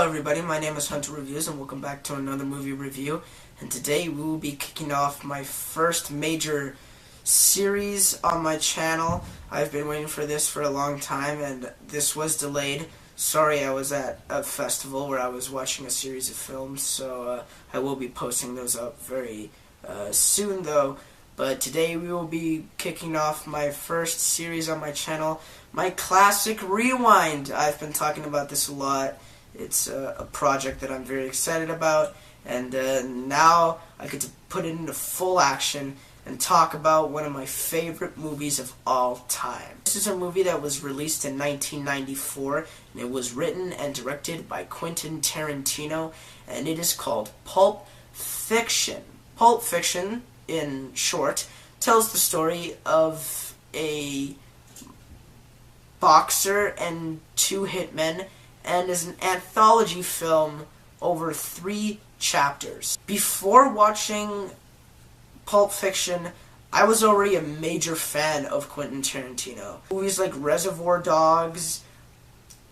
everybody, my name is Hunter Reviews and welcome back to another movie review. And today we will be kicking off my first major series on my channel. I've been waiting for this for a long time and this was delayed. Sorry, I was at a festival where I was watching a series of films, so I will be posting those up very soon though. But today we will be kicking off my first series on my channel, my classic rewind. I've been talking about this a lot. It's a project that I'm very excited about, and now I get to put it into full action and talk about one of my favorite movies of all time. This is a movie that was released in 1994, and it was written and directed by Quentin Tarantino, and it is called Pulp Fiction. Pulp Fiction, in short, tells the story of a boxer and two hitmen, and is an anthology film over 3 chapters. Before watching Pulp Fiction, I was already a major fan of Quentin Tarantino. Movies like Reservoir Dogs,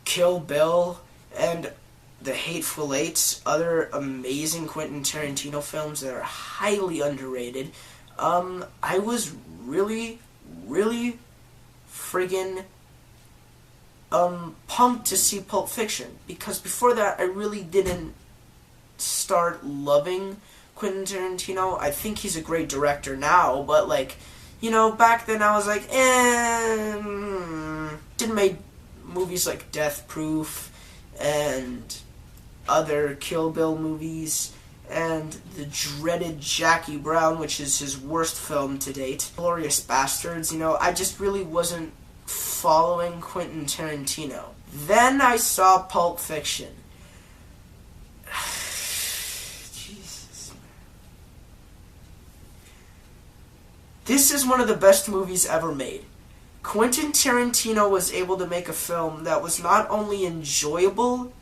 Kill Bill, and The Hateful Eight, other amazing Quentin Tarantino films that are highly underrated. I was really friggin' pumped to see Pulp Fiction, because before that I really didn't start loving Quentin Tarantino. I think he's a great director now, but back then I was like, Didn't make movies like Death Proof and other Kill Bill movies, and the dreaded Jackie Brown, which is his worst film to date, Glorious Bastards. I just really wasn't following Quentin Tarantino. Then I saw Pulp Fiction. Jesus. This is one of the best movies ever made. Quentin Tarantino was able to make a film that was not only enjoyable,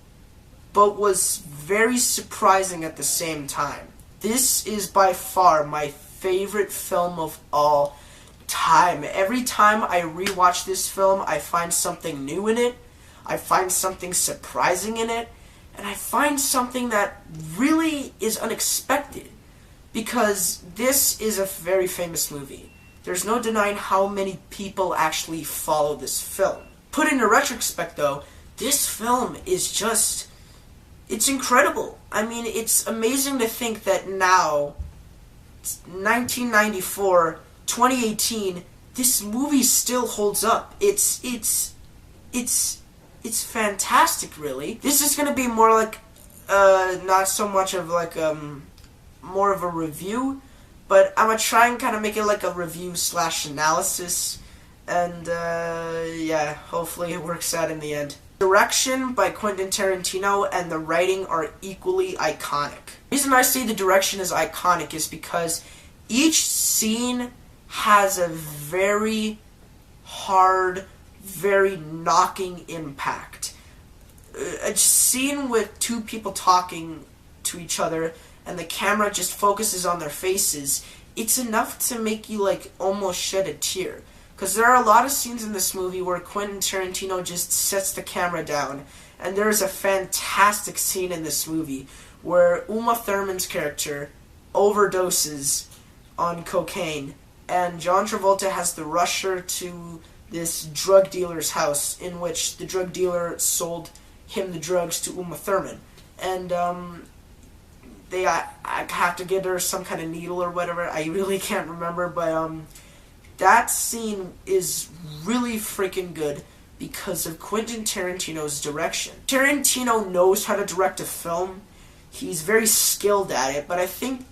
but was very surprising at the same time. This is by far my favorite film of all time. Every time I rewatch this film, I find something new in it, I find something surprising in it, and I find something that really is unexpected, because this is a very famous movie. There's no denying how many people actually follow this film. Put into retrospect though, this film is just, it's incredible. I mean, it's amazing to think that now, 1994, 2018, this movie still holds up. It's fantastic, really. This is gonna be more like, not so much of like, more of a review, but I'm gonna try and kind of make it like a review/analysis, and yeah, hopefully it works out in the end. Direction by Quentin Tarantino and the writing are equally iconic. The reason I say the direction is iconic is because each scene has a very hard, very knocking impact. A scene with 2 people talking to each other and the camera just focuses on their faces, it's enough to make you almost shed a tear. Because there are a lot of scenes in this movie where Quentin Tarantino just sets the camera down, and there is a fantastic scene in this movie where Uma Thurman's character overdoses on cocaine, and John Travolta has to rush her to this drug dealer's house, in which the drug dealer sold him the drugs to Uma Thurman. And I have to get her some kind of needle or whatever. I really can't remember, but that scene is really freaking good because of Quentin Tarantino's direction. Tarantino knows how to direct a film. He's very skilled at it, but I think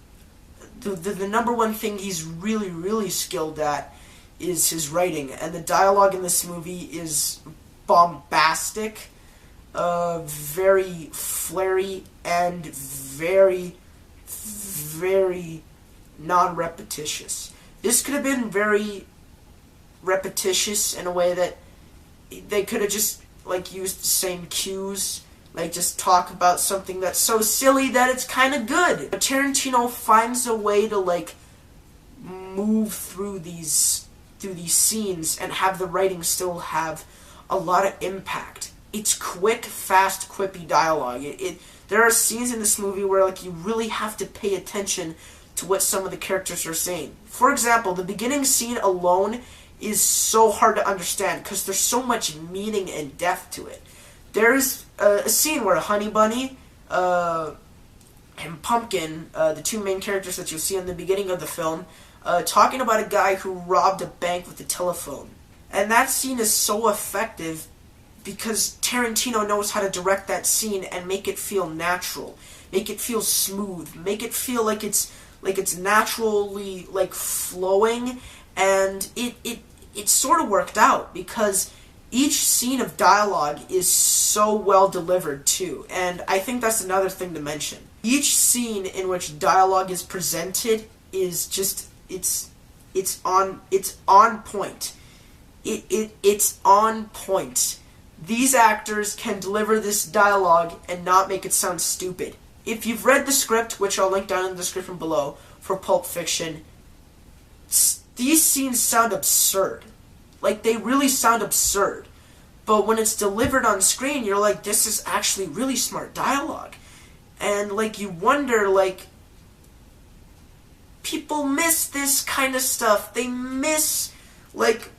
the number one thing he's really skilled at is his writing. And the dialogue in this movie is bombastic, very flary, and very non-repetitious. This could have been very repetitious in a way that they could have just used the same cues, just talk about something that's so silly that it's kind of good. But Tarantino finds a way to move through these scenes and have the writing still have a lot of impact. it's quick, fast, quippy dialogue. There are scenes in this movie where like you really have to pay attention to what some of the characters are saying. For example, the beginning scene alone is so hard to understand because there's so much meaning and depth to it. There's a scene where Honey Bunny and Pumpkin, the two main characters that you'll see in the beginning of the film, talking about a guy who robbed a bank with a telephone. And that scene is so effective because Tarantino knows how to direct that scene and make it feel natural, make it feel smooth, make it feel like it's naturally like flowing, and it sort of worked out because each scene of dialogue is so well delivered too. And I think that's another thing to mention. Each scene in which dialogue is presented is just it's on point. It's on point. These actors can deliver this dialogue and not make it sound stupid. If you've read the script, which I'll link down in the description below, for Pulp Fiction, these scenes sound absurd. Like, they really sound absurd. But when it's delivered on screen, you're like, this is actually really smart dialogue. And, like, you wonder, like, people miss this kind of stuff. They miss, like,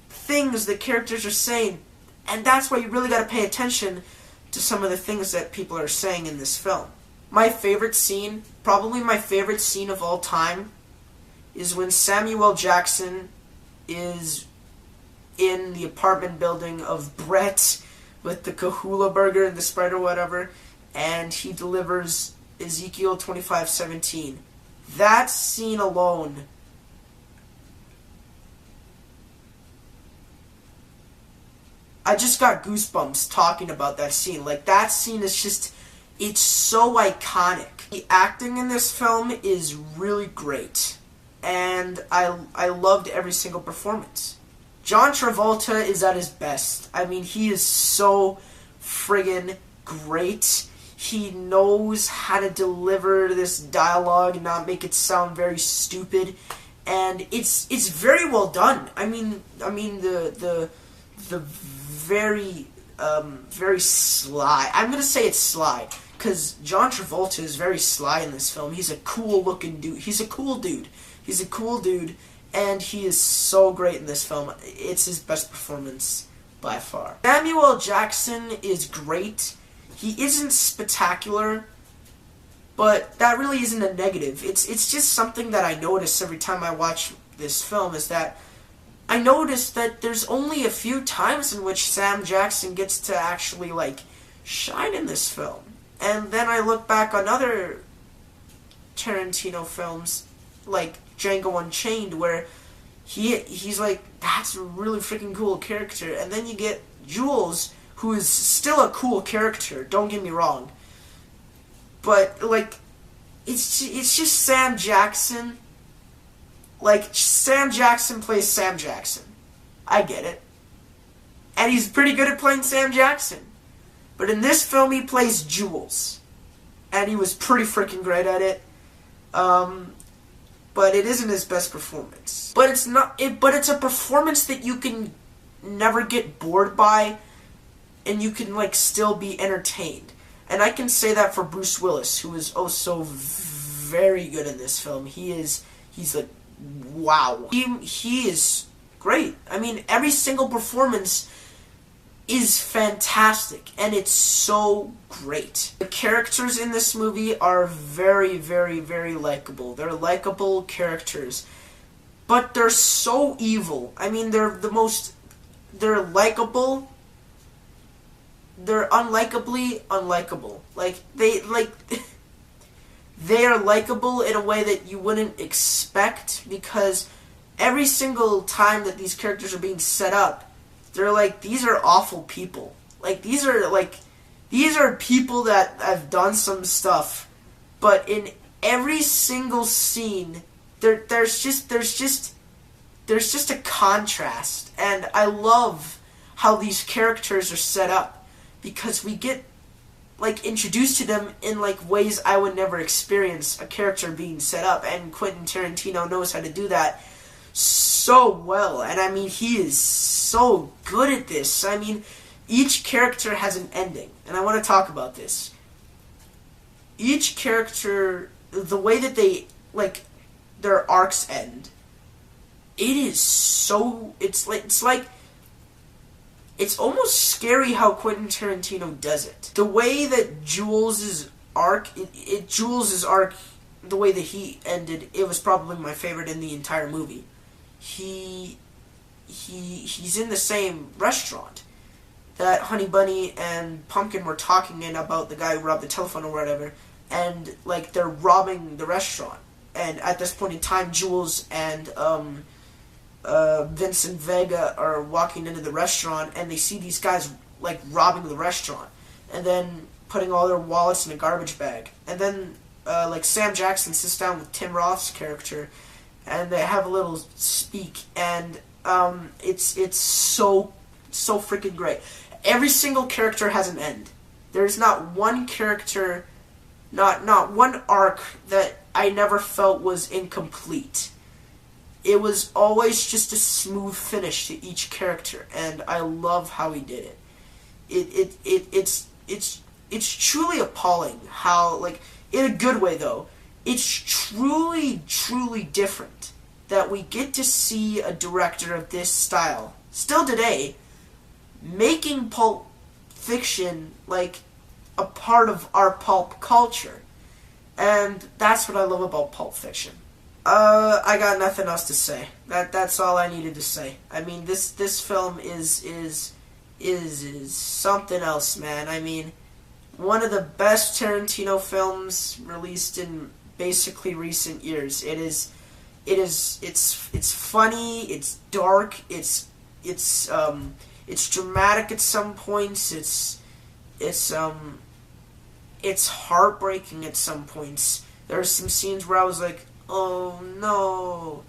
things that characters are saying. And that's why you really gotta pay attention to some of the things that people are saying in this film. My favorite scene, probably my favorite scene of all time, is when Samuel Jackson is in the apartment building of Brett with the Kahula burger and the Sprite or whatever, and he delivers Ezekiel 25:17. That scene alone, I just got goosebumps talking about that scene. Like, that scene is just, it's so iconic. The acting in this film is really great, and I loved every single performance. John Travolta is at his best. I mean, he is so friggin' great. He knows how to deliver this dialogue and not make it sound very stupid, and it's very well done. I mean the very very sly. I'm gonna say it's sly because John Travolta is very sly in this film. He's a cool looking dude. He's a cool dude. And he is so great in this film. It's his best performance by far. Samuel Jackson is great. He isn't spectacular, but that really isn't a negative. It's just something that I notice every time I watch this film, is that I notice that there's only a few times in which Sam Jackson gets to actually, like, shine in this film. And then I look back on other Tarantino films, like Django Unchained, where he's like, that's a really freaking cool character. And then you get Jules, who is still a cool character, don't get me wrong. But, like, it's just Sam Jackson. Like, Sam Jackson plays Sam Jackson. I get it. And he's pretty good at playing Sam Jackson. But in this film, he plays Jules. And he was pretty freaking great at it. But it isn't his best performance. But it's not. But it's a performance that you can never get bored by, and you can, like, still be entertained. And I can say that for Bruce Willis, who is also very good in this film. He's like, wow. He is great. I mean, every single performance is fantastic, and it's so great. The characters in this movie are very, very, very likable. They're likable characters, but they're so evil. I mean, they're likable. They're unlikably unlikable. They are likable in a way that you wouldn't expect, because every single time that these characters are being set up, they're like, these are awful people. These are people that have done some stuff, but in every single scene, there's just a contrast, and I love how these characters are set up, because we get, like, introduced to them in, like, ways I would never experience a character being set up, and Quentin Tarantino knows how to do that so well. And I mean, he is so good at this. I mean, each character has an ending, and I want to talk about this. Each character, the way that they, like, their arcs end, it is so, it's almost scary how Quentin Tarantino does it. The way that Jules' arc, the way that he ended, it was probably my favorite in the entire movie. He's in the same restaurant that Honey Bunny and Pumpkin were talking in about the guy who robbed the telephone or whatever, and, like, they're robbing the restaurant. And at this point in time, Jules and Vincent Vega are walking into the restaurant, and they see these guys, like, robbing the restaurant, and then putting all their wallets in a garbage bag. And then, like, Sam Jackson sits down with Tim Roth's character, and they have a little speak, and it's so freaking great. Every single character has an end. There's not one character, not one arc that I never felt was incomplete. It was always just a smooth finish to each character, and I love how he did it. It's truly appalling how, like, in a good way though, it's truly different that we get to see a director of this style, still today, making Pulp Fiction, like, a part of our pulp culture. And that's what I love about Pulp Fiction. I got nothing else to say. That's all I needed to say. I mean, this film is something else, man. I mean, one of the best Tarantino films released in basically recent years. It's funny, it's dark, it's dramatic at some points, it's heartbreaking at some points. There are some scenes where I was like, oh no,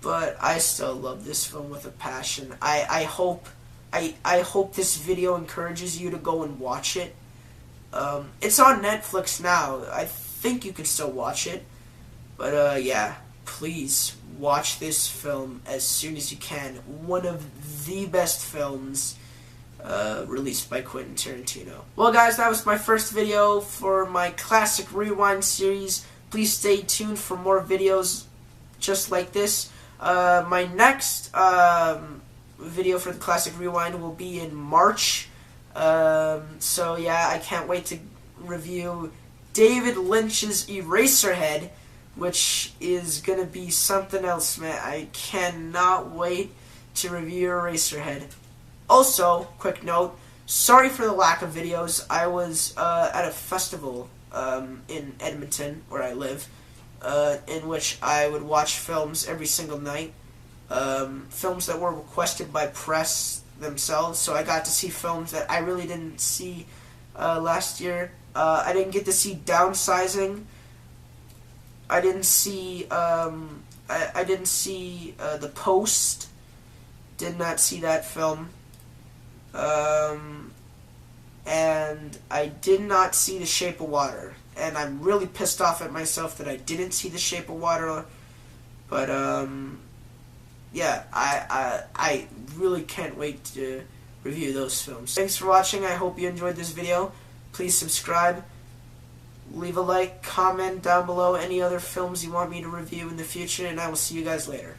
but I still love this film with a passion. I hope this video encourages you to go and watch it. It's on Netflix now. I think you can still watch it, but yeah, please watch this film as soon as you can. One of the best films released by Quentin Tarantino. Well, guys, that was my first video for my Classic Rewind series. Please stay tuned for more videos just like this. My next video for the Classic Rewind will be in March. So yeah, I can't wait to review David Lynch's Eraserhead, which is gonna be something else, man. I cannot wait to review Eraserhead. Also, quick note, sorry for the lack of videos. I was at a festival in Edmonton, where I live, in which I would watch films every single night. Films that were requested by press themselves, so I got to see films that I really didn't see last year. I didn't get to see Downsizing. I didn't see The Post. Did not see that film. And I did not see The Shape of Water. And I'm really pissed off at myself that I didn't see The Shape of Water. But, yeah, I really can't wait to review those films. Thanks for watching. I hope you enjoyed this video. Please subscribe. Leave a like, comment down below any other films you want me to review in the future, and I will see you guys later.